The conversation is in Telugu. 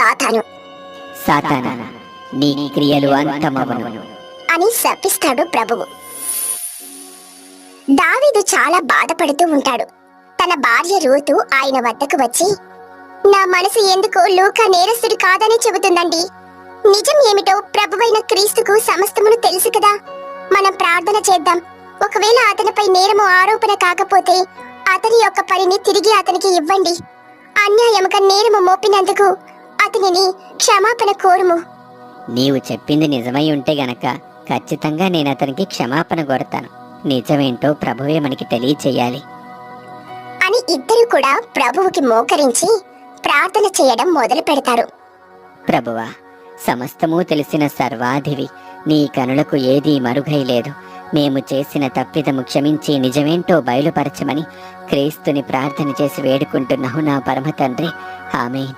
సాతాను సాతానా, నీ క్రియలు అంతమవను అని శపిస్తాడు ప్రభువు. దావీదు చాలా బాధపడుతూ ఉంటాడు. తన భార్య రూతు ఆయన వద్దకు వచ్చి, నా మనసు ఎందుకో లూకా నేరస్తుడు కాదని చెబుతుందండి. నిజం ఏమిటో ప్రభువైన క్రీస్తుకు సమస్తమును తెలుసు కదా. మనం ప్రార్థన చేద్దాం. ఒకవేళ అతనిపై నేరము ఆరోపణ కాకపోతే అతని యొక్క పనిని తిరిగి అతనికి ఇవ్వండి. అన్యాయముగా నేరము మోపినందుకు అతనిని క్షమాపణ కోరుము. నీవు చెప్పింది నిజమై ఉంటే గనక ఖచ్చితంగా నేను అతనికి క్షమాపణ కోరతాను. నిజమేంటో ప్రభువే మనకి తెలియచేయాలి అని ఇద్దరు కూడా ప్రభువుకి మోకరించి ప్రార్థన చేయడం మొదలు పెడతారు. ప్రభువా, సమస్తము తెలిసిన సర్వాధివి, నీ కనులకు ఏదీ మరుగై లేదు. మేము చేసిన తప్పిదము క్షమించి నిజమేంటో బయలుపరచమని క్రీస్తుని ప్రార్థన చేసి వేడుకుంటున్నావు నా పరమ తండ్రి. ఆమేన్.